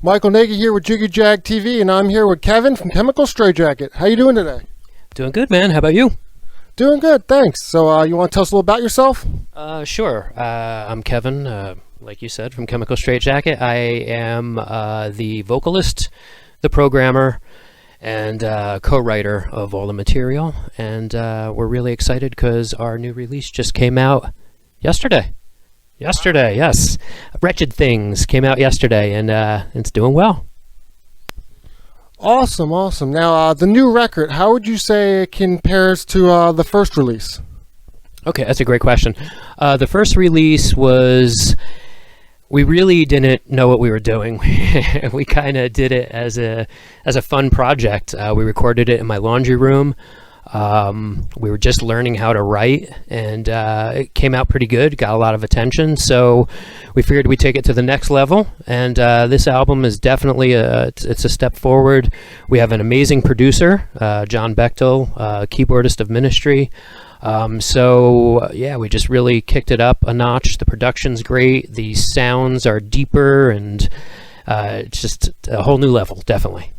Michael Nagy here with Jiggy Jag TV, and I'm here with Kevin from Chmcl Str8jckt. How you doing today? Doing good, man. How about you? Doing good, thanks. So you want to tell us a little about yourself? Sure. I'm Kevin, like you said, from Chmcl Str8jckt. I am the vocalist, the programmer, and co-writer of all the material. And we're really excited because our new release just came out yesterday. Yesterday, yes. Wrtchd Thngs came out yesterday, and it's doing well. Awesome, awesome. Now, the new record, how would you say it compares to the first release? Okay, that's a great question. The first release was, we really didn't know what we were doing. We kind of did it as a fun project. We recorded it in my laundry room. We were just learning how to write, and it came out pretty good, got a lot of attention, so we figured we'd take it to the next level. And this album is definitely it's a step forward. We have an amazing producer, John Bechdel, keyboardist of Ministry. So yeah, we just really kicked it up a notch. The production's great, the sounds are deeper, and it's just a whole new level, definitely.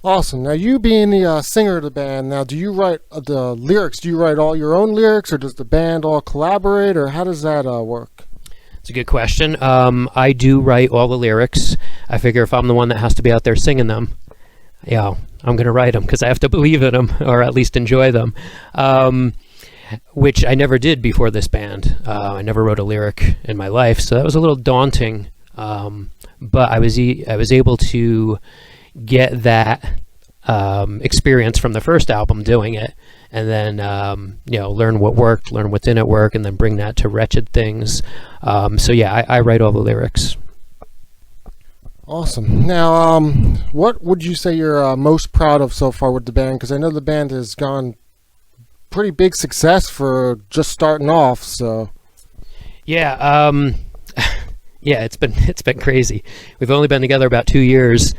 Awesome. Now, you being the singer of the band, now do you write the lyrics? Do you write all your own lyrics, or does the band all collaborate, or how does that work? It's a good question. I do write all the lyrics. I figure if I'm the one that has to be out there singing them, yeah, I'm going to write them because I have to believe in them, or at least enjoy them, which I never did before this band. I never wrote a lyric in my life, so that was a little daunting, but I was able to get that experience from the first album doing it, and then learn what worked, learn what didn't work, and then bring that to Wrtchd Thngs. So yeah, I write all the lyrics. Awesome. Now, what would you say you're most proud of so far with the band? Because I know the band has gone pretty big success for just starting off. So yeah, yeah, it's been crazy. We've only been together about 2 years.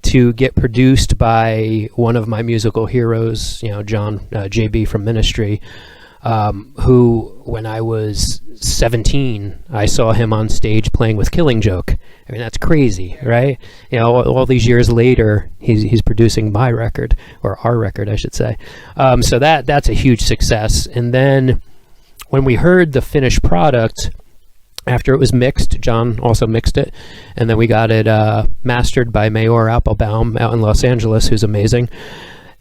To get produced by one of my musical heroes, John JB from Ministry, who, when I was 17, I saw him on stage playing with Killing Joke. I mean, that's crazy, right? All these years later, he's producing my record, or our record, I should say. So that's a huge success. And then when we heard the finished product, after it was mixed, John also mixed it, and then we got it mastered by Mayor Applebaum out in Los Angeles, who's amazing.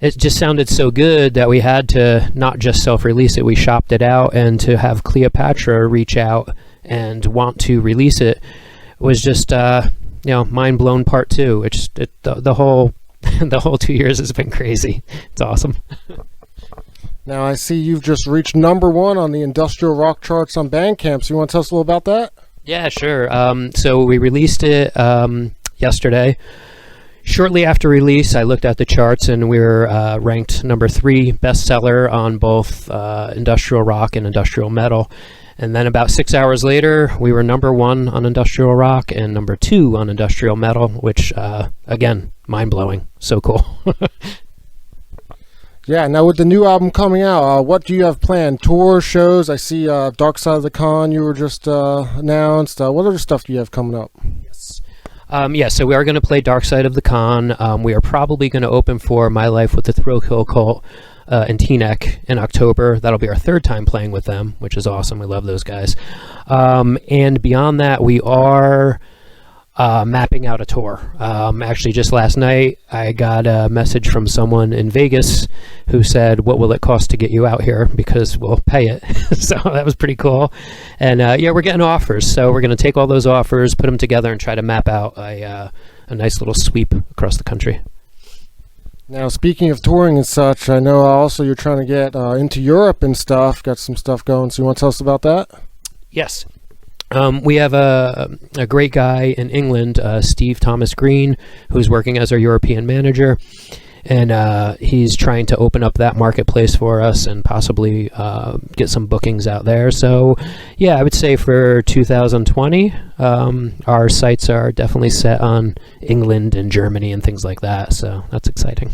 It just sounded so good that we had to not just self-release it, we shopped it out, and to have Cleopatra reach out and want to release it was just, mind-blown part two. The whole 2 years has been crazy. It's awesome. Now, I see you've just reached #1 on the industrial rock charts on Bandcamp. So you want to tell us a little about that? Yeah, sure. So we released it yesterday. Shortly after release, I looked at the charts, and we were ranked #3 bestseller on both industrial rock and industrial metal. And then about 6 hours later, we were #1 on industrial rock and #2 on industrial metal, which, again, mind-blowing. So cool. Yeah, now with the new album coming out, what do you have planned? Tour, shows? I see Dark Side of the Con you were just announced. What other stuff do you have coming up? Yes. Yeah, so we are going to play Dark Side of the Con. We are probably going to open for My Life with the Thrill Kill Cult in Teaneck in October. That'll be our 3rd time playing with them, which is awesome. We love those guys. And beyond that, we are mapping out a tour. Actually, just last night, I got a message from someone in Vegas who said, "What will it cost to get you out here? Because we'll pay it." So that was pretty cool. And yeah, we're getting offers. So we're going to take all those offers, put them together, and try to map out a nice little sweep across the country. Now, speaking of touring and such, I know also you're trying to get into Europe and stuff. Got some stuff going. So you want to tell us about that? Yes. We have a great guy in England, Steve Thomas Green, who's working as our European manager, and he's trying to open up that marketplace for us and possibly get some bookings out there. So yeah, I would say for 2020, our sights are definitely set on England and Germany and things like that, so that's exciting.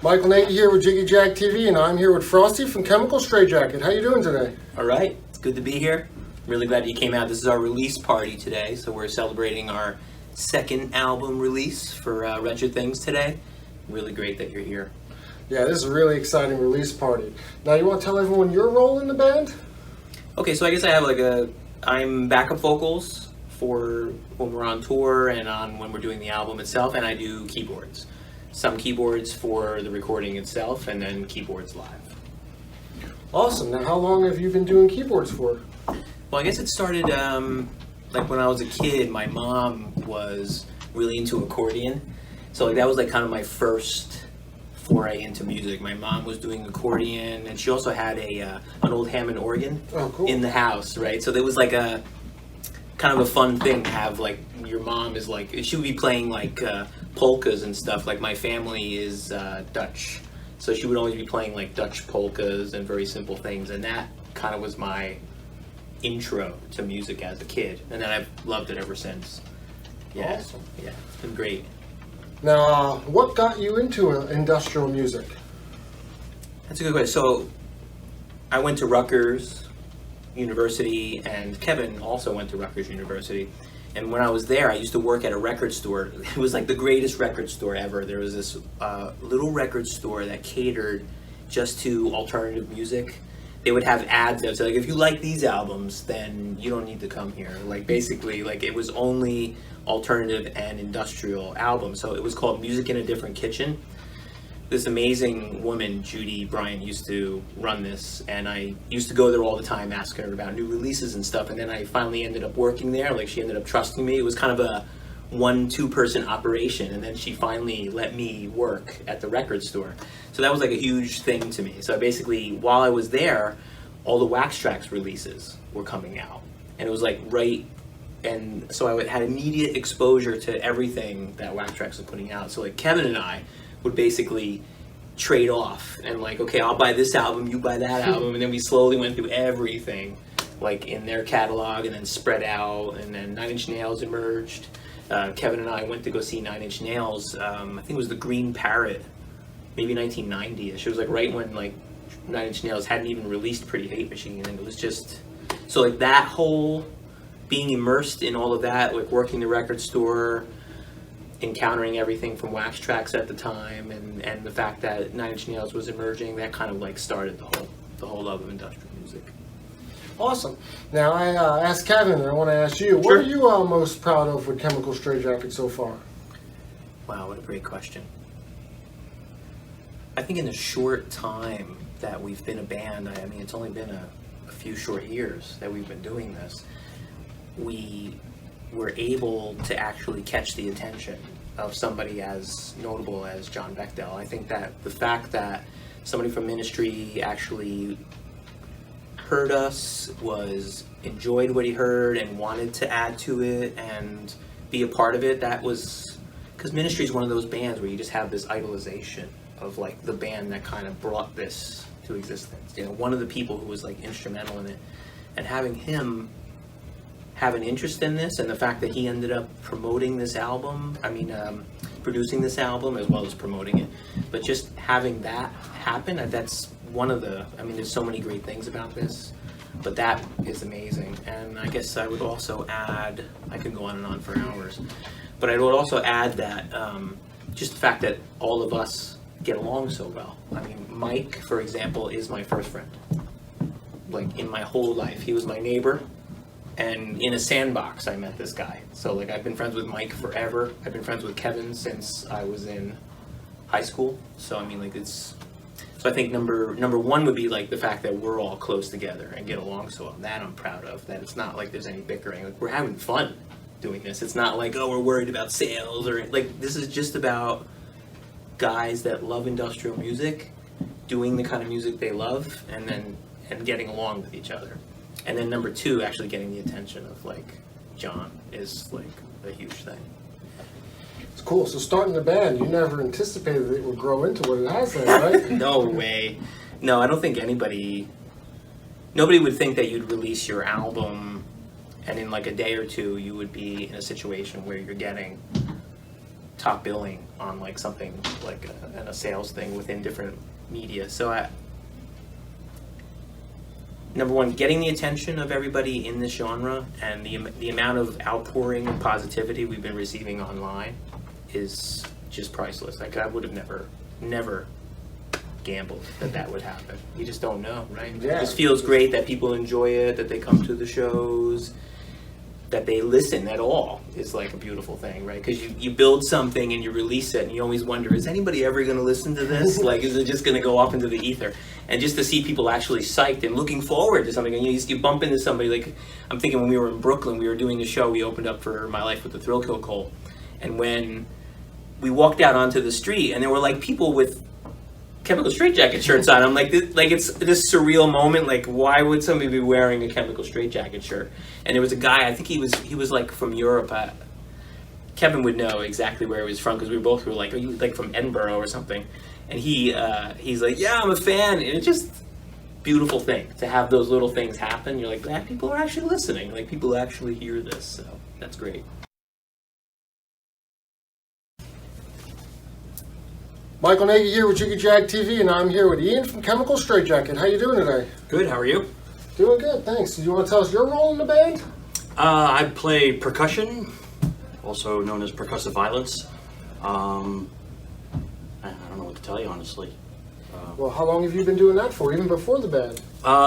Michael Nagy here with Jiggy Jag TV, and I'm here with Frosty from Chmcl Str8jckt. How you doing today? All right, it's good to be here. really glad you came out. This is our release party today, so we're celebrating our second album release for Wrtchd Thngs today. Really great that you're here. Yeah, this is a really exciting release party. Now, you want to tell everyone your role in the band? Okay, so I guess I have I'm backup vocals for when we're on tour and when we're doing the album itself, and I do keyboards. Some keyboards for the recording itself, and then keyboards live. Awesome. Now, how long have you been doing keyboards for? Well, I guess it started like when I was a kid. My mom was really into accordion, so that was kind of my first foray into music. My mom was doing accordion, and she also had an old Hammond organ in the house, right? So there was a kind of a fun thing to have. Your mom is she would be playing polkas and stuff. My family is Dutch, so she would always be playing Dutch polkas and very simple things, and that kind of was my intro to music as a kid, and then I've loved it ever since. Yeah, awesome. Yeah, it's been great. Now, what got you into industrial music? That's a good question. So, I went to Rutgers University, and Kevin also went to Rutgers University. And when I was there, I used to work at a record store. It was the greatest record store ever. There was this little record store that catered just to alternative music. They would have ads that would say, if you like these albums, then you don't need to come here. Basically, it was only alternative and industrial albums. So it was called Music in a Different Kitchen. This amazing woman, Judy Bryant, used to run this, and I used to go there all the time asking her about new releases and stuff, and then I finally ended up working there. She ended up trusting me. It was kind of a 1-2 person operation, and then she finally let me work at the record store. So that was a huge thing to me. So basically, while I was there, all the Wrtchd releases were coming out, and it was right, and so I had immediate exposure to everything that Wrtchd was putting out. So Kevin and I would basically trade off and okay, I'll buy this album, you buy that album, and then we slowly went through everything in their catalog, and then spread out, and then 9 Inch Nails emerged. Kevin and I went to go see 9 Inch Nails. I think it was the Green Parrot, maybe 1990ish. It was right when 9 Inch Nails hadn't even released Pretty Hate Machine, and it was just so that whole being immersed in all of that, working the record store, encountering everything from wax tracks at the time, and the fact that 9 Inch Nails was emerging, that kind of started the whole love of industrial music. Awesome. Now, I asked Kevin, and I want to ask you, what Sure. are you most proud of with Chmcl Str8jckt so far? Wow, what a great question. I think in the short time that we've been a band, I mean, it's only been a few short years that we've been doing this, we were able to actually catch the attention of somebody as notable as John Bechdel. I think that the fact that somebody from Ministry actually heard us, enjoyed what he heard, and wanted to add to it and be a part of it, that was because Ministry is one of those bands where you just have this idolization of the band that kind of brought this to existence. One of the people who was instrumental in it, and having him have an interest in this, and the fact that he ended up promoting this album, producing this album as well as promoting it, but just having that happen, that's one of the, there's so many great things about this, but that is amazing. And I guess I would also add, I could go on and on for hours, but I would also add that just the fact that all of us get along so well. Mike, for example, is my first friend. In my whole life, he was my neighbor. And in a sandbox, I met this guy. So I've been friends with Mike forever. I've been friends with Kevin since I was in high school. So so I think number one would be the fact that we're all close together and get along so well. That I'm proud of. That it's not there's any bickering. We're having fun doing this. It's not oh, we're worried about sales or this is just about guys that love industrial music, doing the kind of music they love, and getting along with each other. And then number two, actually getting the attention of John is a huge thing. It's cool. So starting the band, you never anticipated it would grow into what it has then, right? No way. No, I don't think nobody would think that you'd release your album and in a day or two you would be in a situation where you're getting top billing on something a sales thing within different media. So number one, getting the attention of everybody in this genre, and the amount of outpouring and positivity we've been receiving online is just priceless. Like, I would have never gambled that would happen. You just don't know, right? Yeah. It just feels great that people enjoy it, that they come to the shows, that they listen at all is like a beautiful thing, right? Because you build something and you release it, and you always wonder, is anybody ever going to listen to this? Like, is it just going to go off into the ether? And just to see people actually psyched and looking forward to something, and you bump into somebody, like, I'm thinking when we were in Brooklyn, we were doing a show, we opened up for My Life with the Thrill Kill Cole, and when we walked out onto the street, and there were like people with Chmcl Str8jckt shirts on. I'm like, it's this surreal moment. Like, why would somebody be wearing a Chmcl Str8jckt shirt? And there was a guy. I think he was like from Europe. Kevin would know exactly where he was from because we both were like, are you like from Edinburgh or something? And he's like, yeah, I'm a fan. And it's just beautiful thing to have those little things happen. You're like, people are actually listening. Like, people actually hear this. So that's great. Michael Nagy here with Jiggy Jag TV, and I'm here with Ian from Chmcl Str8jckt. How you doing today? Good, how are you? Doing good, thanks. Do you want to tell us your role in the band? I play percussion, also known as percussive violence. I don't know what to tell you, honestly. Well, how long have you been doing that for, even before the band?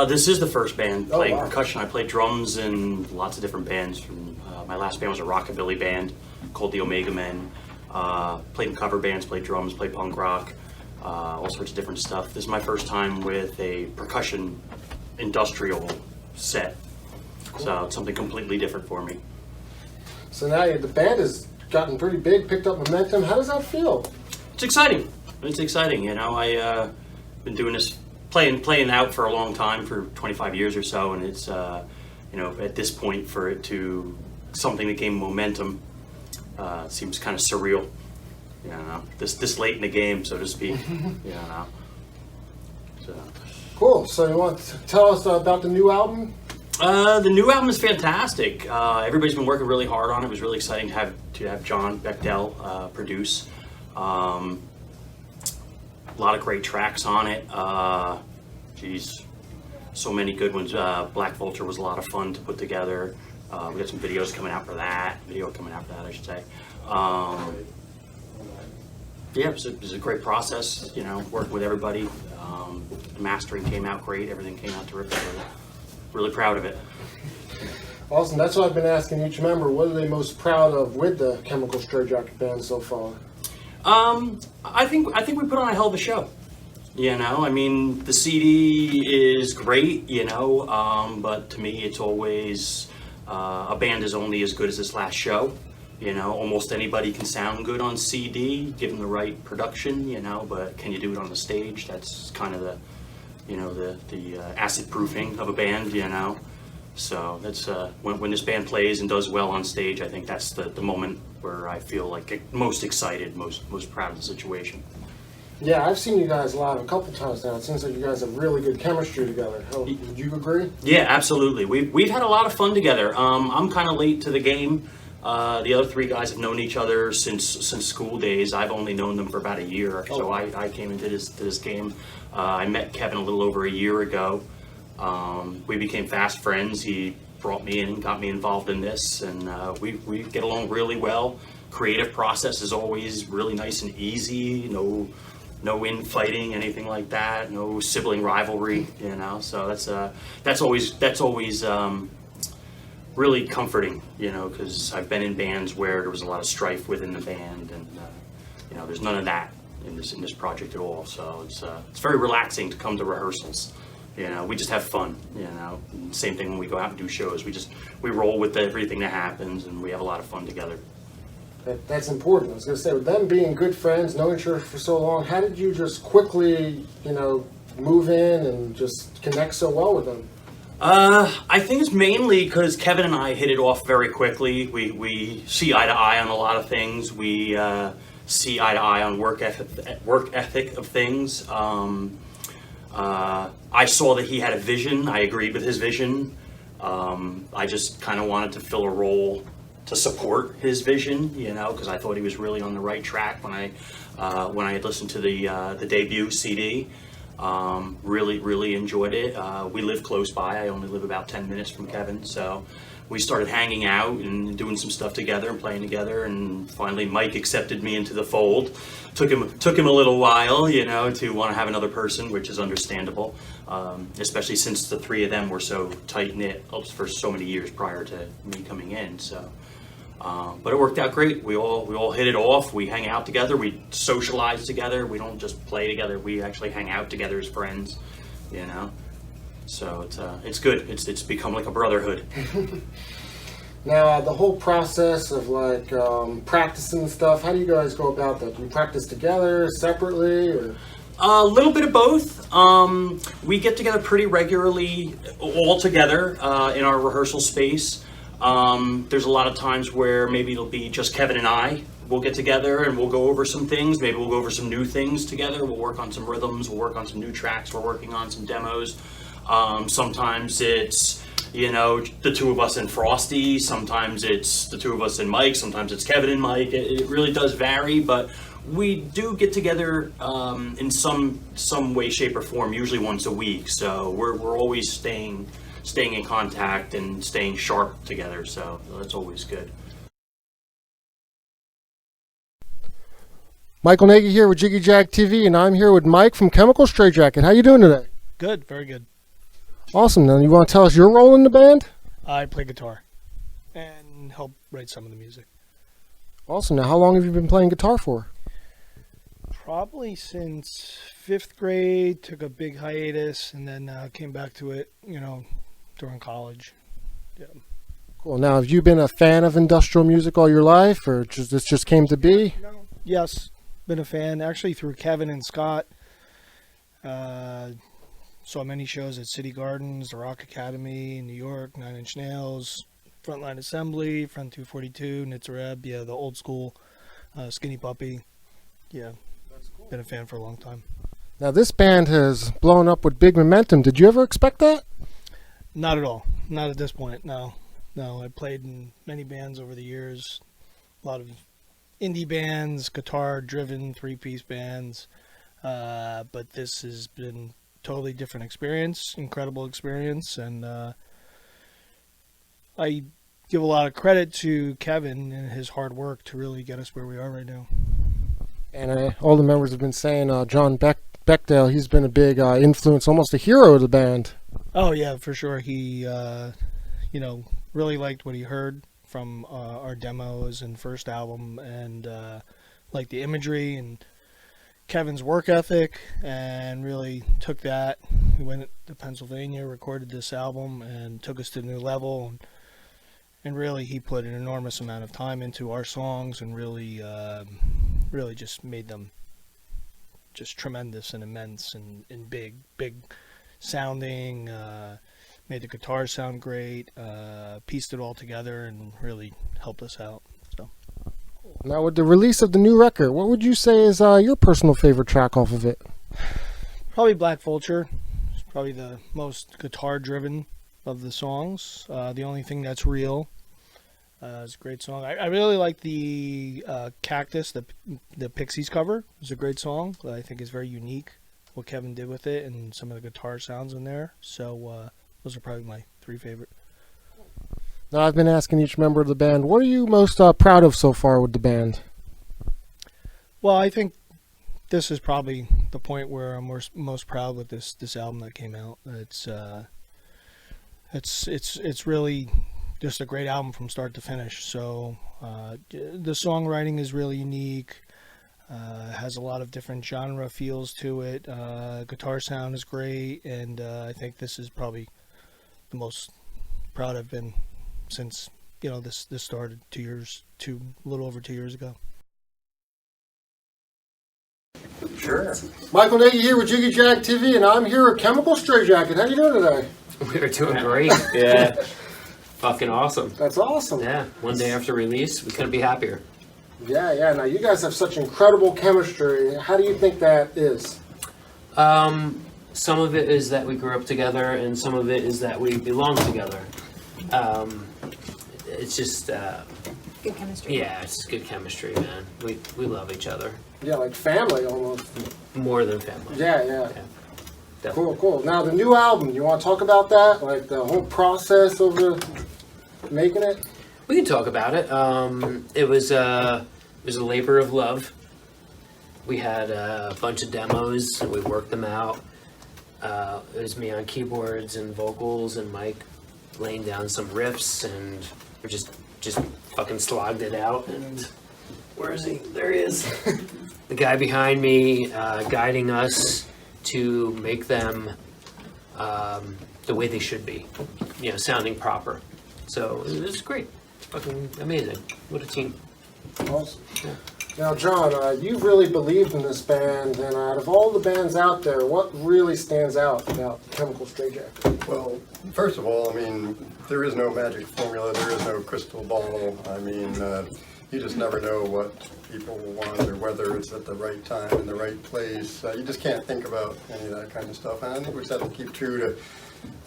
This is the first band playing wow. percussion. I played drums in lots of different bands. My last band was a rockabilly band called the Omega Men. Played in cover bands, played drums, played punk rock, all sorts of different stuff. This is my first time with a percussion industrial set, Cool. So it's something completely different for me. So now the band has gotten pretty big, picked up momentum. How does that feel? It's exciting. It's exciting, you know. I been doing this, playing out for a long time, for 25 years or so, and it's you know, at this point for it to something that gained momentum. Seems kind of surreal, you know, this late in the game, so to speak, you know. So. Cool. So you want to tell us about the new album? The new album is fantastic. Everybody's been working really hard on it. It was really exciting to have John Bechdel produce. A lot of great tracks on it. Geez, so many good ones. Black Vulture was a lot of fun to put together. We got some videos coming out for that. I should say. Yeah, it was a great process, you know, working with everybody. The mastering came out great. Everything came out terrific. Really proud of it. Awesome. That's what I've been asking each member. What are they most proud of with the Chmcl Str8jckt band so far? I think we put on a hell of a show. You know, I mean, the CD is great, you know, but to me, it's always a band is only as good as its last show. You know, almost anybody can sound good on CD, given the right production, you know, but can you do it on the stage? That's kind of the, you know, the acid proofing of a band, you know. So that's when this band plays and does well on stage, I think that's the moment where I feel like most excited, most proud of the situation. Yeah, I've seen you guys live a couple times now. It seems like you guys have really good chemistry together. Would you agree? Yeah, absolutely. We've had a lot of fun together. I'm kind of late to the game. The other three guys have known each other since school days. I've only known them for about a year, so I came into this game. I met Kevin a little over a year ago. We became fast friends. He brought me in and got me involved in this, and we get along really well. Creative process is always really nice and easy. No infighting, anything like that. No sibling rivalry, you know. So that's always really comforting, you know, because I've been in bands where there was a lot of strife within the band, and you know, there's none of that in this project at all. So it's very relaxing to come to rehearsals. You know, we just have fun. You know, and same thing when we go out and do shows. We roll with everything that happens, and we have a lot of fun together. That's important. I was going to say, with them being good friends, knowing each other for so long, how did you just quickly, you know, move in and just connect so well with them? I think it's mainly because Kevin and I hit it off very quickly. We see eye to eye on a lot of things. We see eye to eye on work ethic of things. I saw that he had a vision. I agreed with his vision. I just kind of wanted to fill a role to support his vision, you know, because I thought he was really on the right track when I had listened to the debut CD. Really enjoyed it. We live close by. I only live about 10 minutes from Kevin, so we started hanging out and doing some stuff together and playing together, and finally Mike accepted me into the fold. Took him a little while, you know, to want to have another person, which is understandable, especially since the three of them were so tight-knit for so many years prior to me coming in. So, but it worked out great. We all hit it off. We hang out together. We socialize together. We don't just play together. We actually hang out together as friends, you know. So it's good. It's become like a brotherhood. Now, the whole process of like practicing and stuff, how do you guys go about that? Do you practice together, separately, or? A little bit of both. We get together pretty regularly, all together in our rehearsal space. There's a lot of times where maybe it'll be just Kevin and I. We'll get together and we'll go over some things. Maybe we'll go over some new things together. We'll work on some rhythms. We'll work on some new tracks. We're working on some demos. Sometimes it's, you know, the two of us and Frosty. Sometimes it's the two of us and Mike. Sometimes it's Kevin and Mike. It really does vary, but we do get together in some way, shape, or form, usually once a week. So we're always staying in contact and staying sharp together. So that's always good. Michael Nagy here with Jiggy Jag TV, and I'm here with Mike from Chmcl Str8jckt. How you doing today? Good, very good. Awesome. Now, you want to tell us your role in the band? I play guitar and help write some of the music. Awesome. Now, how long have you been playing guitar for? Probably since 5th grade, took a big hiatus, and then came back to it, you know, during college. Yeah. Cool. Now, have you been a fan of industrial music all your life, or this just came to be? No. Yes, been a fan, actually through Kevin and Scott. Saw many shows at City Gardens, the Rock Academy in New York, 9 Inch Nails, Frontline Assembly, Front 242, Nitzareb, yeah, the old school, Skinny Puppy. Yeah, that's cool. Been a fan for a long time. Now, this band has blown up with big momentum. Did you ever expect that? Not at all. Not at this point, no. No, I played in many bands over the years, a lot of indie bands, guitar-driven, 3-piece bands, but this has been totally different experience, incredible experience, and I give a lot of credit to Kevin and his hard work to really get us where we are right now. And all the members have been saying John Bechdel, he's been a big influence, almost a hero of the band. Oh yeah, for sure. He you know, really liked what he heard from our demos and first album, and liked the imagery and Kevin's work ethic, and really took that. We went to Pennsylvania, recorded this album, and took us to a new level. And really, he put an enormous amount of time into our songs, and really just made them just tremendous and immense and big sounding. Made the guitar sound great. Pieced it all together, and really helped us out. So. Now, with the release of the new record, what would you say is your personal favorite track off of it? Probably Black Vulture. It's probably the most guitar-driven of the songs. The Only Thing That's Real. It's a great song. I really like the Cactus, the Pixies cover. It's a great song. I think it's very unique what Kevin did with it, and some of the guitar sounds in there. So those are probably my 3 favorite. Now, I've been asking each member of the band, what are you most proud of so far with the band? Well, I think this is probably the point where I'm most proud with this album that came out. It's really just a great album from start to finish. So the songwriting is really unique. Has a lot of different genre feels to it. Guitar sound is great, and I think this is probably the most proud I've been since, you know, this started a little over 2 years ago. Sure. Michael Nagy here with Jiggy Jag TV, and I'm here at Chmcl Str8jckt. How you doing today? We're doing great. Yeah. Fucking awesome. That's awesome. Yeah. One day after release, we couldn't be happier. Yeah. Now, you guys have such incredible chemistry. How do you think that is? Some of it is that we grew up together, and some of it is that we belong together. It's just good chemistry. yeah, it's good chemistry, man. We love each other. Yeah, like family almost. More than family. Yeah. definitely. Cool. Now the new album, you want to talk about that? Like the whole process of making it? We can talk about it. It was a labor of love. We had a bunch of demos, and we worked them out. It was me on keyboards and vocals, and Mike laying down some riffs, and we just fucking slogged it out. And where is he? There he is. The guy behind me guiding us to make them the way they should be, sounding proper. So it was great. Fucking amazing. What a team. Awesome. Yeah. Now, John, you really believed in this band, and out of all the bands out there, what really stands out about Chmcl Str8jckt? Well, first of all, I mean, there is no magic formula, there is no crystal ball. I mean, you just never know what people want or whether it's at the right time in the right place. You just can't think about any of that kind of stuff. And I think we just have to keep true to,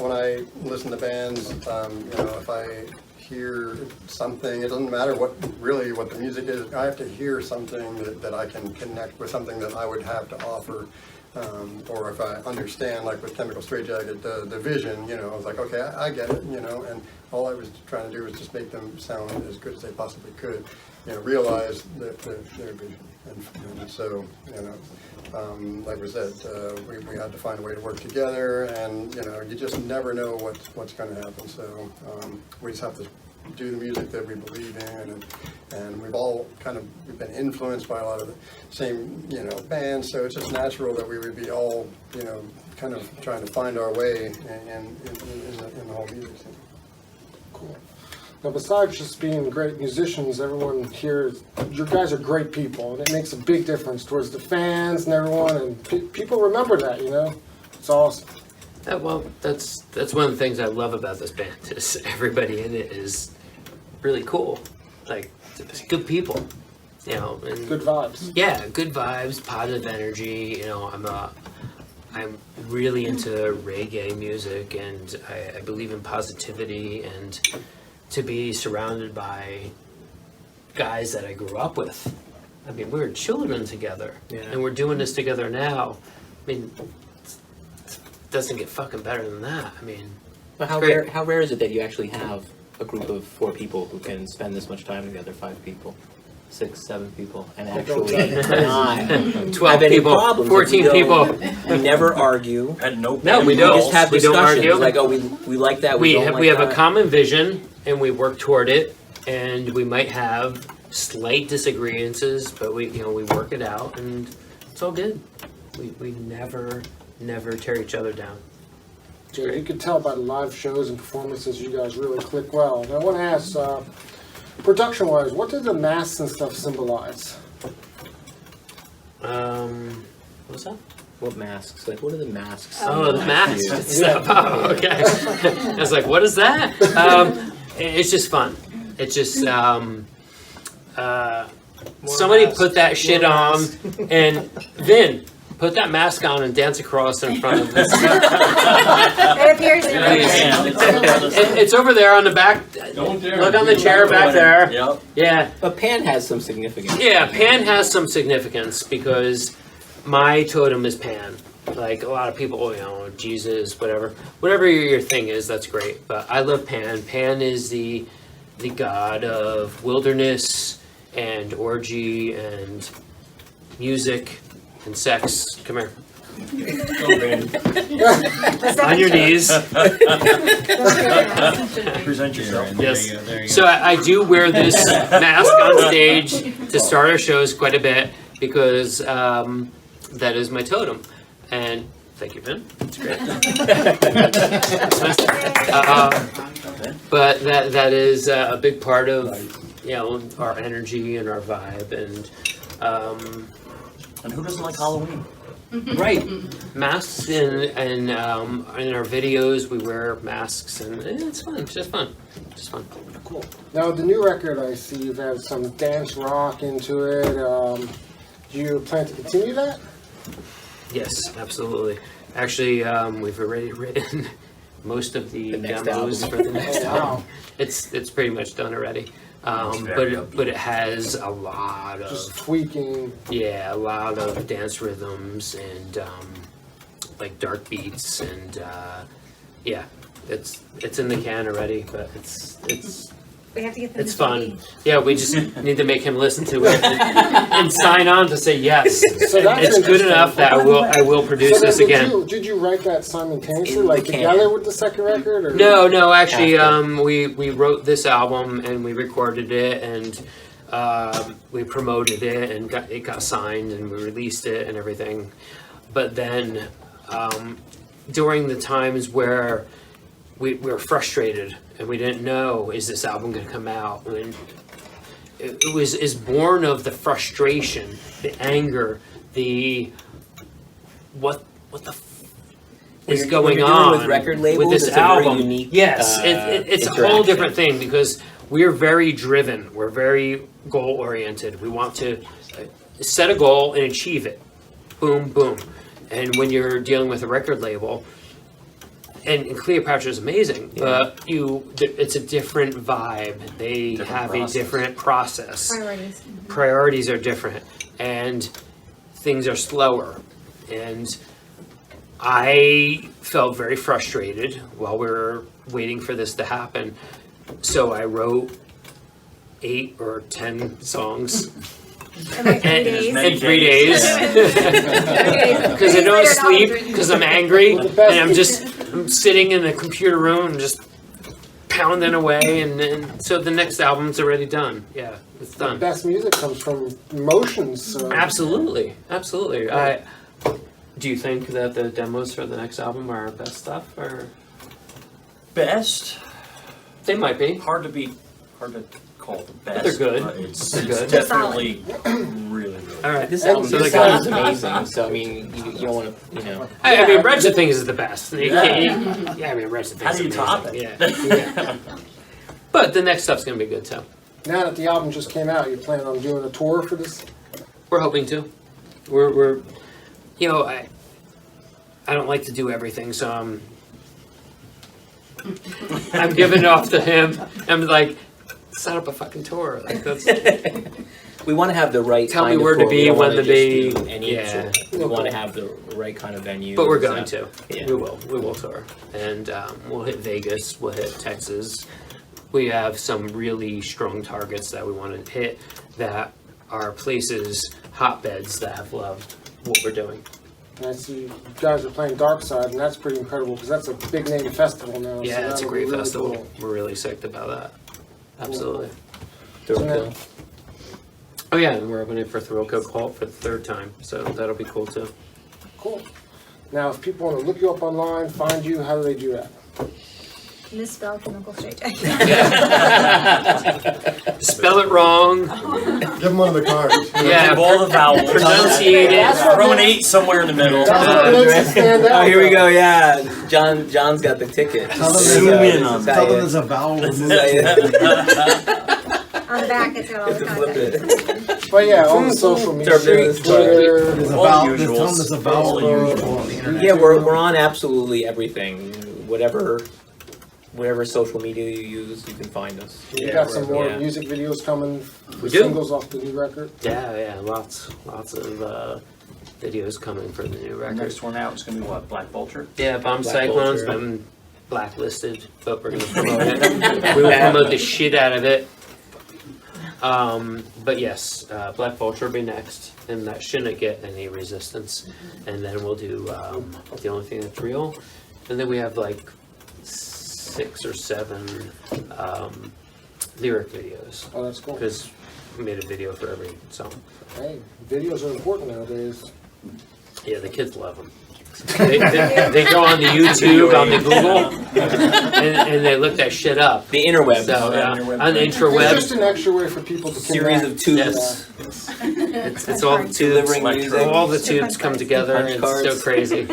when I listen to bands, if I hear something, it doesn't matter what the music is, I have to hear something that I can connect with, something that I would have to offer. Or if I understand, like with Chmcl Str8jckt, the vision, I was like, okay, I get it, and all I was trying to do was just make them sound as good as they possibly could, realize their vision. And so, like we said, we had to find a way to work together, and, you just never know what's going to happen. So we just have to do the music that we believe in, and we've been influenced by a lot of the same, bands, so it's just natural that we would be all, kind of trying to find our way in the whole music scene. Cool. Now, besides just being great musicians, everyone here, you guys are great people, and it makes a big difference towards the fans and everyone, and people remember that, It's awesome. Well, that's one of the things I love about this band is everybody in it is really cool. Like, it's good people, and Good vibes. yeah, good vibes, positive energy. I'm really into reggae music, and I believe in positivity, and to be surrounded by guys that I grew up with. I mean, we were children together, and we're doing this together now. I mean, it doesn't get fucking better than that. I mean, But how rare is it that you actually have a group of 4 people who can spend this much time together, 5 people, 6, 7 people, and actually not 12 have any people, problems? 14 We people. don't- We never argue. Had no No, we We don't. just have We don't discussions argue. like, oh, we like that. We don't have, like we have that. a common vision, and we work toward it, and we might have slight disagreements, but we work it out, and it's all good. We never tear each other down. Yeah, you can tell by the live shows and performances you guys really click well. And I want to ask, production-wise, what do the masks and stuff symbolize? What's that? What masks? Like, what are the masks? Oh, the mask and stuff. Oh, okay. I was like, what is that? It's just fun. It's just somebody put that shit on, and Vin, put that mask on and dance across in front of us. It appears It's over there on the back. Look on the chair back there. Yep. Yeah. But Pan has some significance. Yeah, Pan has some significance because my totem is Pan. Like a lot of people, Jesus, whatever your thing is, that's great. But I love Pan. Pan is the god of wilderness and orgy and music and sex. Come here. On your knees. Present yourself. Yes. So I do wear this mask on stage to start our shows quite a bit because that is my totem. And thank you, Vin. That's great. But that is a big part of our energy and our vibe And who doesn't like Halloween? right. Masks and in our videos we wear masks and it's fun. It's just fun. Cool. Now, the new record, I see you've had some dance rock into it. Do you plan to continue that? Yes, absolutely. Actually, we've already written most of the next demos album. for the next Wow. album. It's pretty much done already. But it has a lot Just of tweaking. a lot of dance rhythms and like dark beats, and yeah, it's in the can already, but it's We have to get them it's to fun. CD. Yeah, we just need to make him listen to it and sign on to say yes. So that's It's good interesting. enough that I will produce So this then again. did you write that simultaneously, In the like can. together with the second record? Or? No, actually, After. we wrote this album and we recorded it and we promoted it and it got signed and we released it and everything. But then during the times where we were frustrated and we didn't know, is this album going to come out? And it is born of the frustration, the anger, the what the f- When is you're going dealing on with record labels, with this it's a very album. unique, Yes, it's a whole interaction. different thing because we're very driven. We're very goal oriented. We want to set a goal and achieve it. Boom, boom. And when you're dealing with a record label, and Cleopatra is amazing, but it's a different vibe. They Different have process. a different process. Priorities. Priorities are different, and things are slower. And I felt very frustrated while we were waiting for this to happen. So I wrote 8 or 10 songs In like 3 in days. 3 days. Because I don't sleep, because I'm angry, and I'm sitting in the computer room and just pounding away, and so the next album's already done. Yeah, it's The done. best music comes from emotions. So. Absolutely. Do you think that the demos for the next album are our best stuff, or Best? they might be? Hard to call the best. they're good. But it's They're good. definitely really, really All right. This And album so this they sounds got- amazing. So I mean, you don't want to, you know. I mean, Wrtchd Thngs is the best. Yeah, I mean, Wrtchd Thngs. How do you is top amazing. it? Yeah. But the next stuff's gonna be good too. Now that the album just came out, you plan on doing a tour for this? We're hoping to. We're you know, I don't like to do everything, so I'm giving it off to him. I'm like, set up a fucking tour. Like that's We want to have the right. Tell me kind of where to tour. We be, don't when wanna to be. just do any Yeah. tour. We want to have the right kind of venue. But we're going to. Yeah. We will tour. And we'll hit Vegas, we'll hit Texas. We have some really strong targets that we want to hit that are places, hotbeds that have loved what we're doing. And I see you guys are playing Dark Side, and that's pretty incredible because that's a big name festival now. Yeah, so it's a that'll great be really festival. cool. We're really psyched about that. Absolutely. So now, Oh yeah, and we're opening for Thrill Kill Cult for the 3rd time, so that'll be cool too. cool. Now, if people want to look you up online, find you, how do they do that? Misspell Chmcl Str8jckt. Spell it wrong. Give them one of the cards. Yeah, Give all the vowels. pronunciate it. Throw an 8 somewhere in the middle. That's what makes it stand out. Oh, here we though. go. Yeah, John's got the ticket. Tell them Zoom there's in a, on tell them that. there's a vowel removed. On the back, it's got all the Flip content. it. But yeah, on the social media, Turbo. Twitter, There's a All vowel. the Tell them usuals. there's a vowel All the removed usuals. on the internet. Yeah, we're on absolutely everything. Whatever social media you use, you can find us. you got some more Yeah. music videos coming, We do. singles off the new record. Yeah, lots of videos coming for the new record. Next one out is going to be what? Black Vulture? Yeah, Bomb Black Cyclone's Vulture. been blacklisted, but we're gonna promote it. We will promote the shit out of it. But yes, Black Vulture will be next, and that shouldn't get any resistance. And then we'll do The Only Thing That's Real, and then we have like 6 or 7 lyric videos Oh, that's cool. because we made a video for every song. Hey, videos are important nowadays. Yeah, the kids love them. They go on the YouTube, on the Google, and they look that shit up. The interweb. So, yeah, on the It's interweb, just an extra way for people to Series connect. of tubes. yes. It's all the tubes, Delivering music. all the tubes come together, and it's Punch so cards. crazy.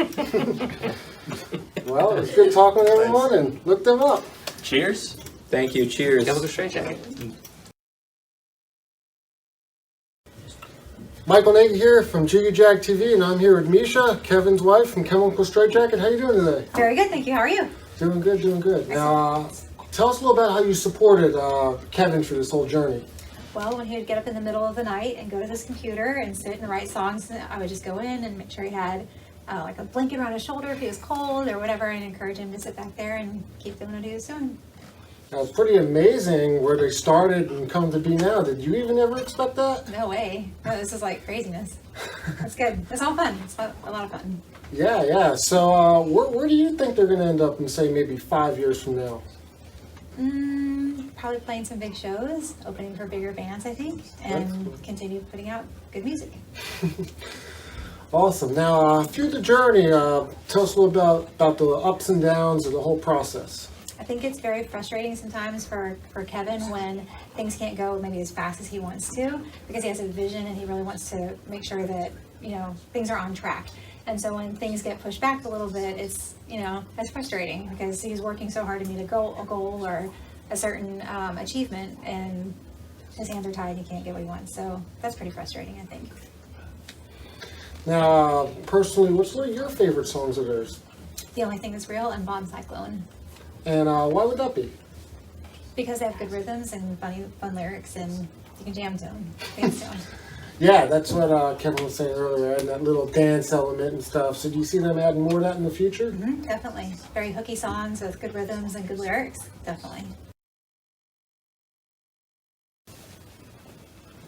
Well, it's good talking to everyone, and look them up. Cheers. Thank you. Cheers. Chmcl Str8jckt. Michael Nagy here from Jiggy Jag TV, and I'm here with Misha, Kevin's wife from Chmcl Str8jckt. How you doing today? Very good, thank you. How are you? Doing good, doing good. Now, tell us a little about how you supported Kevin through this whole journey. Well, when he would get up in the middle of the night and go to his computer and sit and write songs, I would just go in and make sure he had like a blanket around his shoulder if he was cold or whatever, and encourage him to sit back there and keep doing what he was doing. Now, it's pretty amazing where they started and come to be now. Did you even ever expect that? No way. No, this is like craziness. That's good. It's all fun. It's a lot of fun. Yeah, yeah. So where do you think they're going to end up in, say, maybe 5 years from now? Probably playing some big shows, opening for bigger bands, I think, and continue putting out good music. Awesome. Now, through the journey, tell us a little about the ups and downs of the whole process. I think it's very frustrating sometimes for Kevin when things can't go maybe as fast as he wants to, because he has a vision and he really wants to make sure that, you know, things are on track. And so when things get pushed back a little bit, it's, you know, it's frustrating because he's working so hard to meet a goal or a certain achievement, and his hands are tied and he can't get what he wants. So that's pretty frustrating, I think. Now, personally, what's one of your favorite songs of theirs? The Only Thing That's Real and Bomb Cyclone. And why would that be? Because they have good rhythms and fun lyrics, and you can jam to them, dance to them. Yeah, that's what Kevin was saying earlier, and that little dance element and stuff. So do you see them adding more of that in the future? Mm-hmm, definitely. Very hooky songs with good rhythms and good lyrics. Definitely.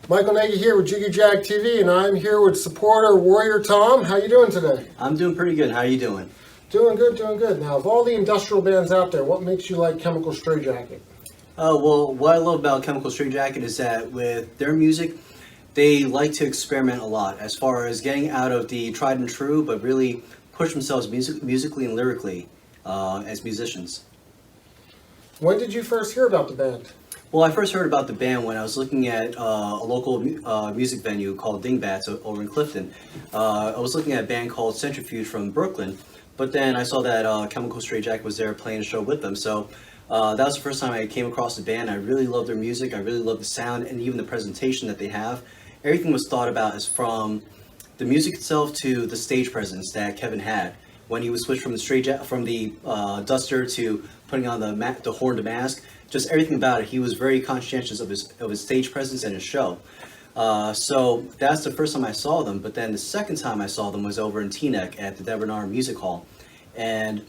Michael Nagy here with Jiggy Jag TV, and I'm here with supporter Warrior Tom. How you doing today? I'm doing pretty good. How are you doing? Doing good, doing good. Now, of all the industrial bands out there, what makes you like Chmcl Str8jckt? Well, what I love about Chmcl Str8jckt is that with their music, they like to experiment a lot as far as getting out of the tried and true, but really push themselves musically and lyrically as musicians. When did you first hear about the band? Well, I first heard about the band when I was looking at a local music venue called Dingbats over in Clifton. I was looking at a band called Centrifuge from Brooklyn, but then I saw that Chmcl Str8jckt was there playing a show with them. So that was the first time I came across the band. I really love their music. I really love the sound and even the presentation that they have. Everything was thought about as from the music itself to the stage presence that Kevin had. When he would switch from the duster to putting on the horn to mask, just everything about it, he was very conscientious of his stage presence and his show. So that's the first time I saw them. But then the second time I saw them was over in Teaneck at the Debenham Music Hall. And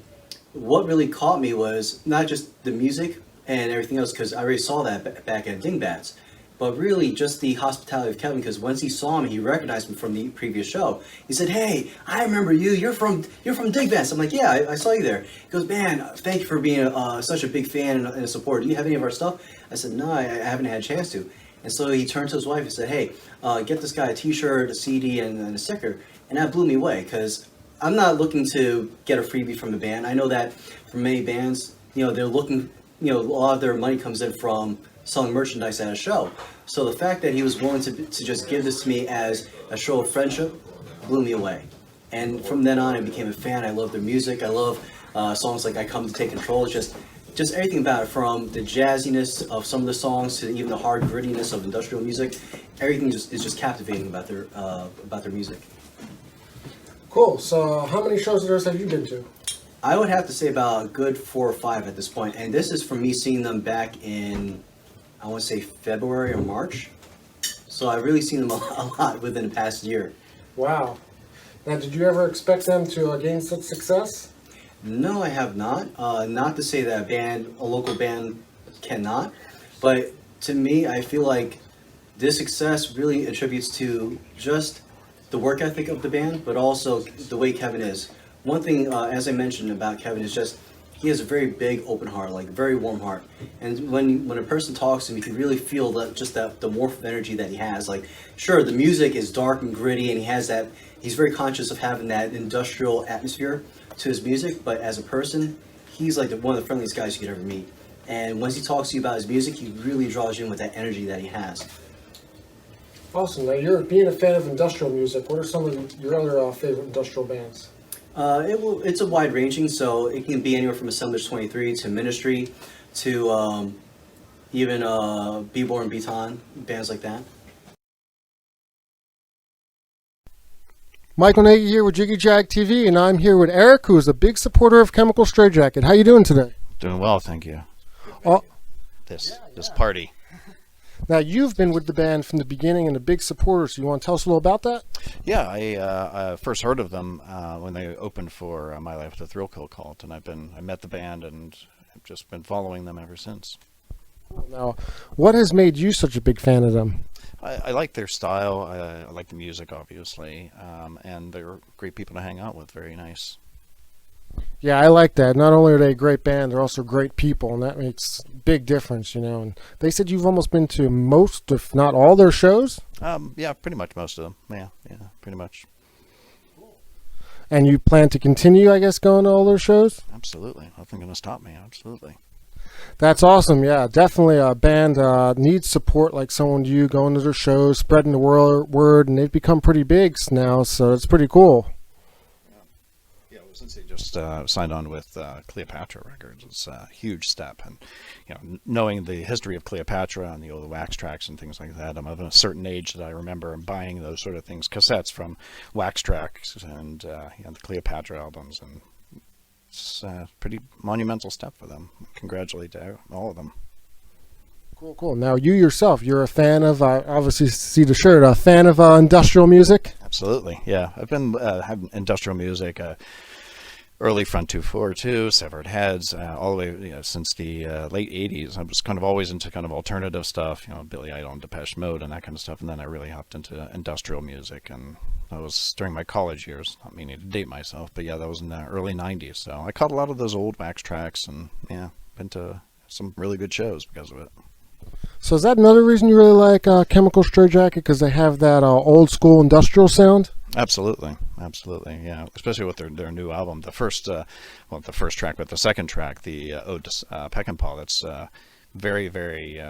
what really caught me was not just the music and everything else, because I already saw that back at Dingbats, but really just the hospitality of Kevin, because once he saw me, he recognized me from the previous show. He said, "Hey, I remember you. You're from Dingbats." I'm like, "Yeah, I saw you there." He goes, "Man, thank you for being such a big fan and a supporter. Do you have any of our stuff?" I said, "No, I haven't had a chance to." And so he turned to his wife and said, "Hey, get this guy a T-shirt, a CD, and a sticker." And that blew me away, because I'm not looking to get a freebie from the band. I know that for many bands, you know, they're looking, you know, a lot of their money comes in from selling merchandise at a show. So the fact that he was willing to just give this to me as a show of friendship blew me away. And from then on, I became a fan. I love their music. I love songs like "I Come to Take Control." Just everything about it, from the jazziness of some of the songs to even the hard grittiness of industrial music. Everything is just captivating about their music. Cool. So how many shows of theirs have you been to? I would have to say about a good 4 or 5 at this point. And this is from me seeing them back in, I want to say February or March. So I've really seen them a lot within the past year. Wow. Now, did you ever expect them to gain such success? No, I have not. Not to say that a local band cannot, but to me, I feel like this success really attributes to just the work ethic of the band, but also the way Kevin is. One thing, as I mentioned about Kevin, is just he has a very big open heart, like very warm heart. And when a person talks to him, you can really feel the warmth of energy that he has. Like, sure, the music is dark and gritty, and he's very conscious of having that industrial atmosphere to his music, but as a person, he's like one of the friendliest guys you could ever meet. And once he talks to you about his music, he really draws you in with that energy that he has. Awesome. Now, you're being a fan of industrial music. What are some of your other favorite industrial bands? It's a wide ranging, so it can be anywhere from Assemblage 23 to Ministry to even B-Born, Beton, bands like that. Michael Nagy here with Jiggy Jag TV, and I'm here with Eric, who is a big supporter of Chmcl Str8jckt. How you doing today? Doing well, thank you. Oh, This party. Now, you've been with the band from the beginning and a big supporter, so you want to tell us a little about that? Yeah, I first heard of them when they opened for My Life with a Thrill Kill Cult, and I met the band and I've just been following them ever since. Now, what has made you such a big fan of them? I like their style. I like the music, obviously, and they're great people to hang out with. Very nice. Yeah, I like that. Not only are they a great band, they're also great people, and that makes a big difference, you know. And they said you've almost been to most, if not all, their shows? Yeah, pretty much most of them. Yeah, pretty much. And you plan to continue, I guess, going to all their shows? Absolutely. Nothing going to stop me. Absolutely. That's awesome. Yeah, definitely a band needs support like someone you going to their shows, spreading the word, and they've become pretty big now, so it's pretty cool. Yeah, well, since they just signed on with Cleopatra Records, it's a huge step. And you know, knowing the history of Cleopatra and the old wax tracks and things like that, I'm of a certain age that I remember buying those sort of things, cassettes from wax tracks and you know, the Cleopatra albums, and it's a pretty monumental step for them. Congratulate to all of them. Cool, cool. Now, you yourself, you're a fan of, obviously see the shirt, a fan of industrial music? Absolutely, yeah. I've been having industrial music, early Front 242, Severed Heads, all the way since the late 80s. I was kind of always into kind of alternative stuff, you know, Billy Idol and Depeche Mode and that kind of stuff. And then I really hopped into industrial music, and that was during my college years. Not meaning to date myself, but yeah, that was in the early 90s. So I caught a lot of those old wax tracks, and yeah, been to some really good shows because of it. So is that another reason you really like Chmcl Str8jckt, because they have that old school industrial sound? Absolutely, yeah. Especially with their new album, the first track, but the second track, the Ode to Peckinpah, that's very, very,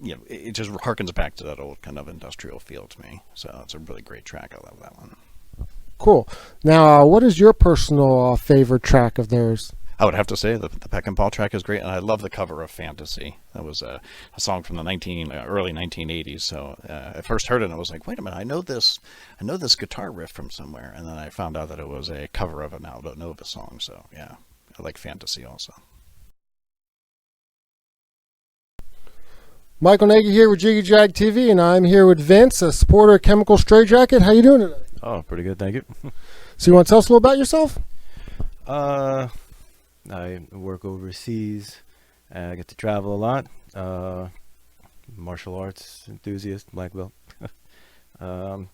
you know, it just harkens back to that old kind of industrial feel to me. So it's a really great track. I love that one. Cool. Now, what is your personal favorite track of theirs? I would have to say the Peckinpah track is great, and I love the cover of Fantasy. That was a song from the early 1980s. So I first heard it, and I was like, wait a minute, I know this guitar riff from somewhere. And then I found out that it was a cover of an Aldo Nova song. So yeah, I like Fantasy also. Michael Nagy here with Jiggy Jag TV, and I'm here with Vince, a supporter of Chmcl Str8jckt. How you doing today? Oh, pretty good, thank you. So you want to tell us a little about yourself? I work overseas. I get to travel a lot. Martial arts enthusiast, black belt. Well,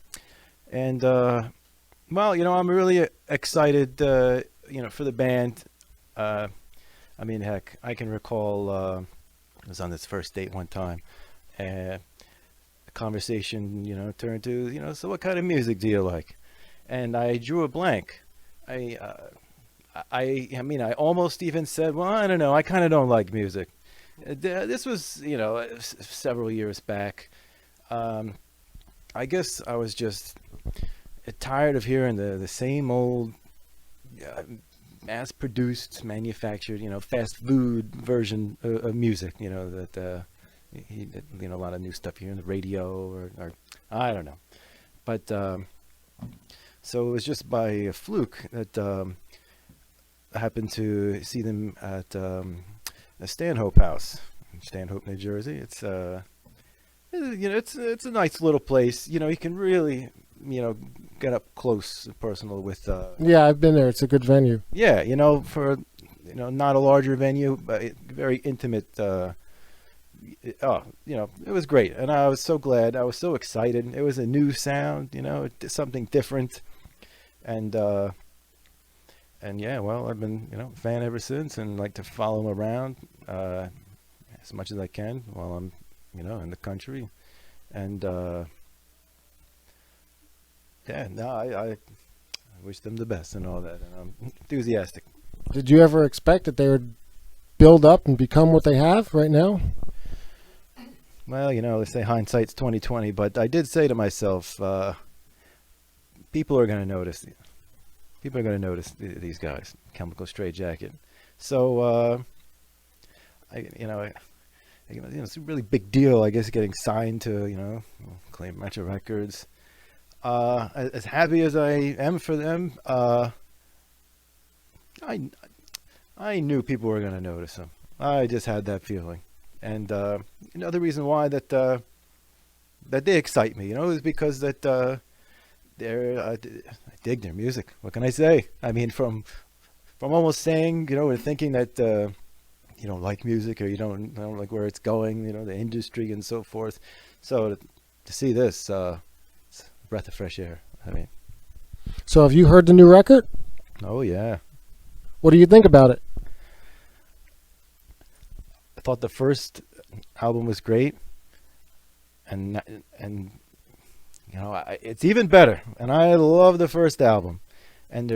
you know, I'm really excited, you know, for the band. I mean, heck, I can recall I was on this first date one time, and a conversation, you know, turned to, you know, so what kind of music do you like? And I drew a blank. I mean, I almost even said, well, I don't know, I kind of don't like music. This was, you know, several years back. I guess I was just tired of hearing the same old mass-produced, manufactured, you know, fast food version of music, you know, that, you know, a lot of new stuff here on the radio or I don't know. But, so it was just by a fluke that, I happened to see them at the Stanhope House in Stanhope, New Jersey. It's you know, it's a nice little place. You know, you can really, you know, get up close and personal with. Yeah, I've been there. It's a good venue. Yeah, you know, for, you know, not a larger venue, but very intimate. Oh, you know, it was great, and I was so glad. I was so excited. It was a new sound, you know, something different, and yeah, well, I've been, you know, a fan ever since, and like to follow them around as much as I can while I'm, you know, in the country. And yeah, no, I wish them the best and all that, and I'm enthusiastic. Did you ever expect that they would build up and become what they have right now? Well, you know, they say hindsight's 20/20, but I did say to myself, people are going to notice. People are going to notice these guys, Chmcl Str8jckt. So, it's a really big deal, I guess, getting signed to, you know, Cleopatra Records. As happy as I am for them, I knew people were going to notice them. I just had that feeling. And another reason why that they excite me, is because that I dig their music. What can I say? I mean, from almost saying, or thinking that you don't like music or you don't like where it's going, the industry and so forth. So to see this, it's a breath of fresh air. I mean. So have you heard the new record? Oh yeah. What do you think about it? I thought the first album was great, and it's even better. And I love the first album, and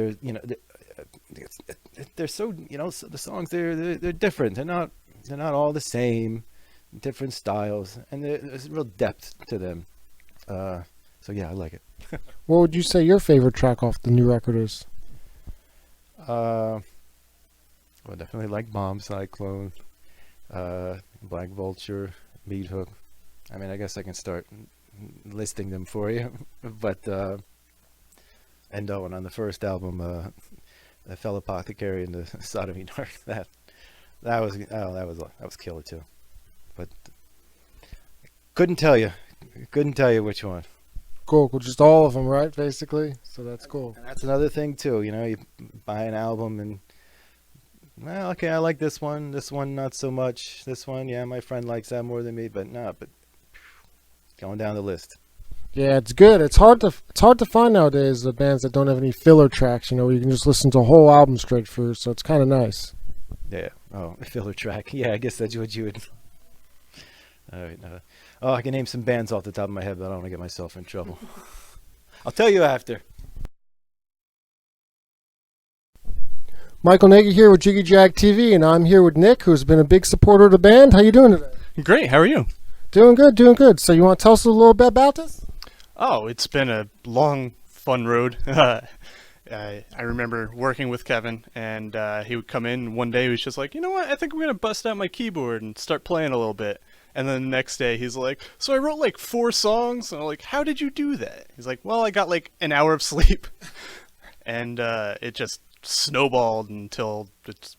they're so the songs they're different. They're not all the same, different styles, and there's real depth to them. So yeah, I like it. What would you say your favorite track off the new record is? Well, definitely like Bomb Cyclone, Black Vulture, Meat Hook. I mean, I guess I can start listing them for you, but and on the first album, the Fell Apothecary and the Sodomy Dark, that was killer too. But couldn't tell you which one. Cool, just all of them, right? Basically, so that's cool. And that's another thing too. You buy an album and, well, okay, I like this one not so much. This one, yeah, my friend likes that more than me, but going down the list. Yeah, it's good. It's hard to find nowadays the bands that don't have any filler tracks. You can just listen to a whole album straight through. So it's kind of nice. Yeah. Oh, a filler track. Yeah, I guess that's what you would. All right. I can name some bands off the top of my head, but I don't want to get myself in trouble. I'll tell you after. Michael Nagy here with Jiggy Jag TV, and I'm here with Nick, who's been a big supporter of the band. How you doing today? Great. How are you? Doing good. So you want to tell us a little bit about this? Oh, it's been a long, fun road. I remember working with Kevin, and he would come in one day. He was just like, you know what? I think I'm going to bust out my keyboard and start playing a little bit. And then the next day, he's like, so I wrote like 4 songs. And I'm like, how did you do that? He's like, well, I got like an hour of sleep. And it just snowballed until it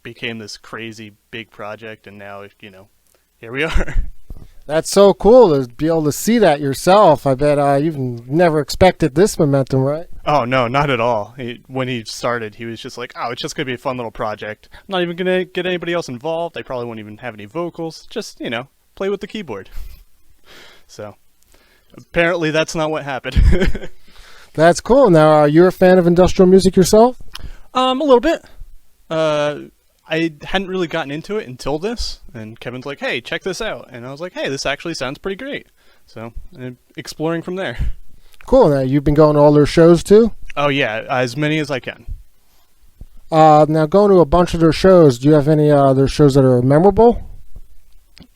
became this crazy big project. And now, here we are. That's so cool to be able to see that yourself. I bet you've never expected this momentum, right? Oh, no, not at all. When he started, he was just like, oh, it's just going to be a fun little project. I'm not even going to get anybody else involved. I probably won't even have any vocals. Just, play with the keyboard. So, apparently that's not what happened. That's cool. Now, you're a fan of industrial music yourself? A little bit. I hadn't really gotten into it until this, and Kevin's like, hey, check this out. And I was like, hey, this actually sounds pretty great. So, exploring from there. Cool. Now, you've been going to all their shows, too? Oh, yeah, as many as I can. Now, going to a bunch of their shows, do you have any their shows that are memorable?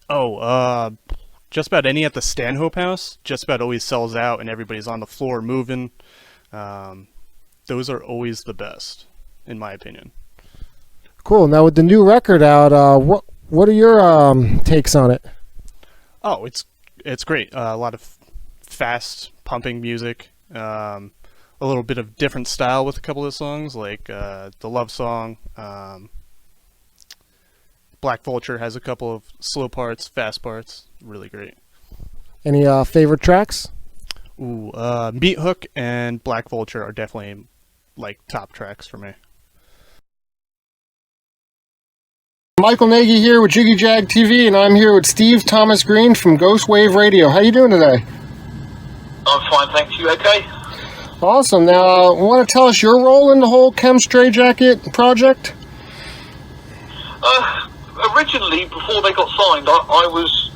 Oh, just about any at the Stanhope House. Just about always sells out, and everybody's on the floor moving. Those are always the best, in my opinion. Cool. Now, with the new record out, what are your takes on it? Oh, it's great. A lot of fast pumping music. A little bit of different style with a couple of songs, like the love song. Black Vulture has a couple of slow parts, fast parts. Really great. Any favorite tracks? Ooh, Meat Hook and Black Vulture are definitely like top tracks for me. Michael Nagy here with Jiggy Jag TV, and I'm here with Steve Thomas Green from Ghost Wave Radio. How you doing today? I'm fine, thanks. You okay? Awesome. Now, want to tell us your role in the whole Chmel Str8jckt project? Originally, before they got signed, I was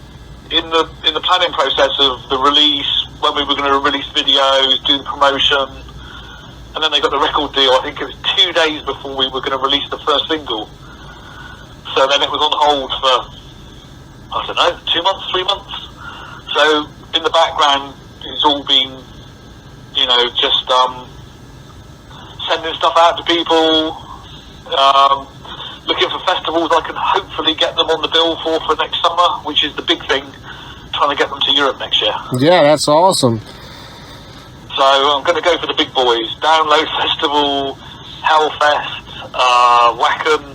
in the planning process of the release, when we were going to release videos, do the promotion, and then they got the record deal. I think it was 2 days before we were going to release the first single. So then it was on hold for, 2 months, 3 months. So in the background, it's all been, just sending stuff out to people, looking for festivals I can hopefully get them on the bill for next summer, which is the big thing, trying to get them to Europe next year. Yeah, that's awesome. So I'm going to go for the big boys. Download Festival, Hellfest, Wacken,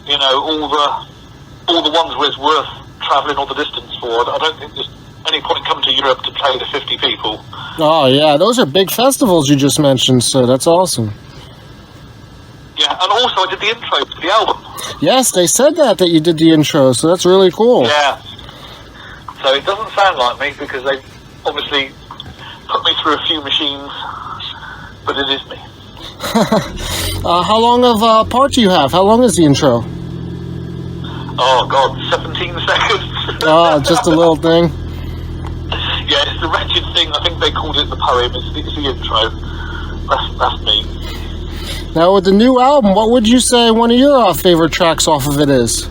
you know, all the ones where it's worth travelling all the distance for. I don't think there's any point coming to Europe to play to 50 people. Oh yeah, those are big festivals you just mentioned, so that's awesome. Yeah, and also I did the intro to the album. Yes, they said that you did the intro, so that's really cool. Yeah. So it doesn't sound like me because they obviously put me through a few machines, but it is me. How long of part do you have? How long is the intro? Oh God, 17 seconds. Oh, just a little thing. Yeah, it's the Wrtchd Thngs. I think they called it the poem. It's the intro. That's me. Now, with the new album, what would you say one of your favorite tracks off of it is?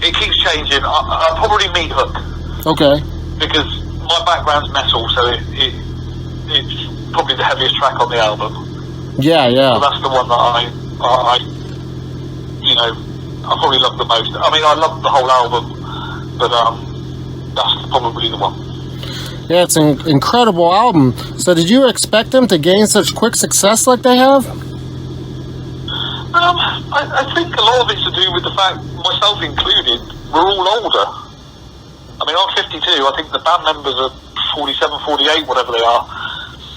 It keeps changing. I'll probably Meat Hook. Okay. Because my background's metal, so it's probably the heaviest track on the album. Yeah, yeah. So that's the one that I you know, I probably love the most. I mean, I love the whole album, but that's probably the one. Yeah, it's an incredible album. So did you expect them to gain such quick success like they have? I think a lot of it's to do with the fact, myself included, we're all older. I mean, I'm 52. I think the band members are 47, 48, whatever they are.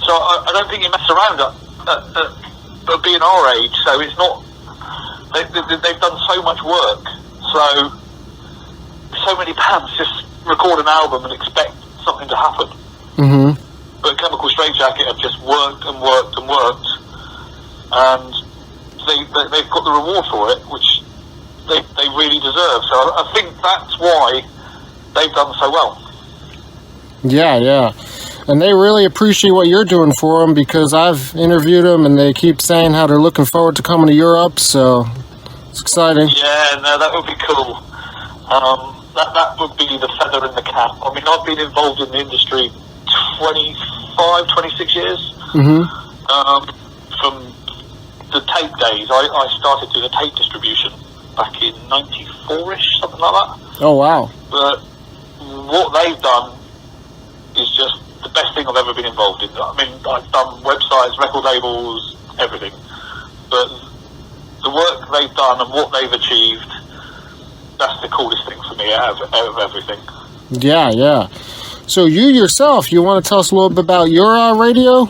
So I don't think you mess around at being our age. So it's not... They've done so much work. So many bands just record an album and expect something to happen. Mm-hmm. But Chmcl Str8jckt have just worked and worked and worked, and they've got the reward for it, which they really deserve. So I think that's why they've done so well. Yeah, yeah. And they really appreciate what you're doing for them, because I've interviewed them and they keep saying how they're looking forward to coming to Europe, so it's exciting. Yeah, no, that would be cool. That would be the feather in the cap. I mean, I've been involved in the industry 25, 26 years. Mm-hmm. From the tape days, I started doing a tape distribution back in 94-ish, something like that. Oh, wow. But what they've done is just the best thing I've ever been involved in. I mean, I've done websites, record labels, everything. But the work they've done and what they've achieved, that's the coolest thing for me out of everything. Yeah, yeah. So you yourself, you want to tell us a little bit about your radio?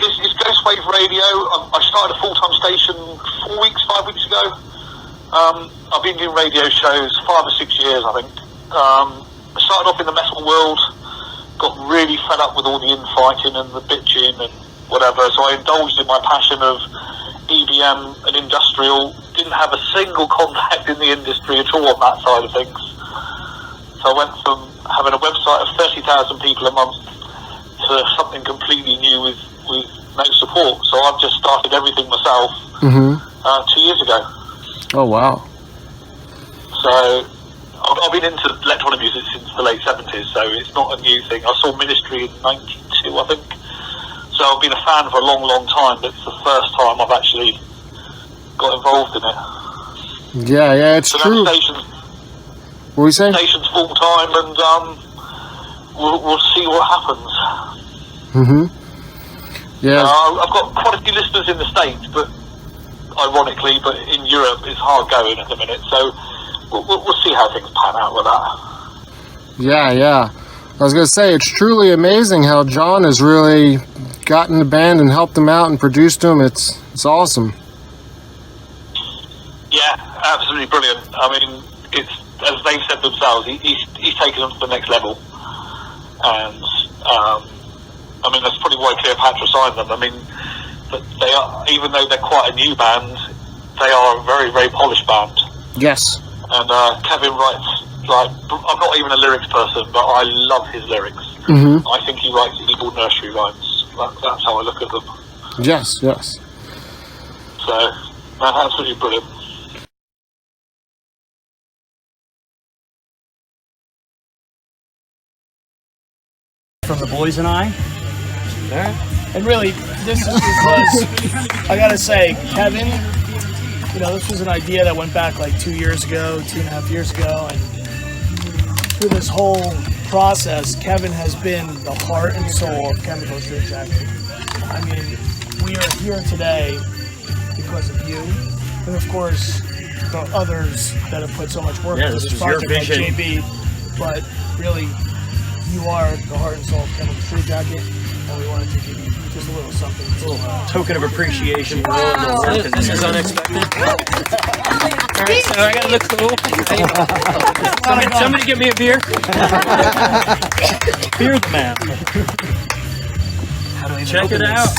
It's Ghostwave Radio. I started a full-time station 5 weeks ago. I've been doing radio shows 5 or 6 years, I think. I started off in the metal world, got really fed up with all the infighting and the bitching and whatever, so I indulged in my passion of EBM and industrial. Didn't have a single contact in the industry at all on that side of things. So I went from having a website of 30,000 people a month to something completely new with no support. So I've just started everything myself 2 years ago. Oh, wow. So I've been into electronic music since the late 70s, so it's not a new thing. I saw Ministry in 92, I think. So I've been a fan for a long, long time, but it's the first time I've actually got involved in it. Yeah, yeah, it's so true. What were you saying? Station's full time, and we'll see what happens. Mm-hmm. Yeah. I've got quite a few listeners in the States, but ironically, but in Europe it's hard going at the minute. So we'll see how things pan out with that. Yeah, yeah. I was going to say, it's truly amazing how John has really gotten the band and helped them out and produced them. It's awesome. Yeah, absolutely brilliant. I mean, it's, as they've said themselves, he's taken them to the next level. And, I mean, that's probably why Cleopatra signed them. I mean, they are, even though they're quite a new band, they are a very, very polished band. Yes. And Kevin writes, like, I'm not even a lyrics person, but I love his lyrics. Mm-hmm. I think he writes evil nursery rhymes. That's how I look at them. Yes, yes. So, absolutely brilliant. From the boys and I. And really, this is because, I gotta say, Kevin, you know, this was an idea that went back like 2 years ago, 2.5 years ago, and through this whole process, Kevin has been the heart and soul of Chmcl Str8jckt. I mean, we are here today because and of course the others that have put so much work into this your project, like vision. JB. But really, you are the heart and soul of Chmcl Str8jckt, and we wanted to give you just a little something. Token of appreciation for all the work. This is unexpected. All right, so I gotta look cool. Somebody give me a beer. Beard man. Check it out.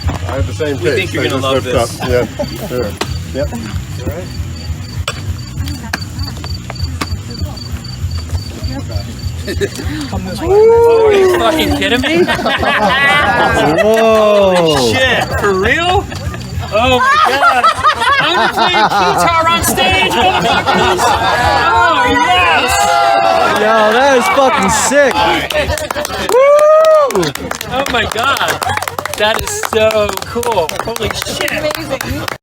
I have the same taste. We think you're I gonna just love whipped this. up. Yeah, sure. Yep. Come this way. Oh, are you fucking kidding me? Whoa! Shit, for real? Oh my god! I'm gonna play guitar on stage, motherfuckers! Oh yes! Yo, that is fucking sick! Woo! Oh my god! That is so cool! Holy shit! Amazing.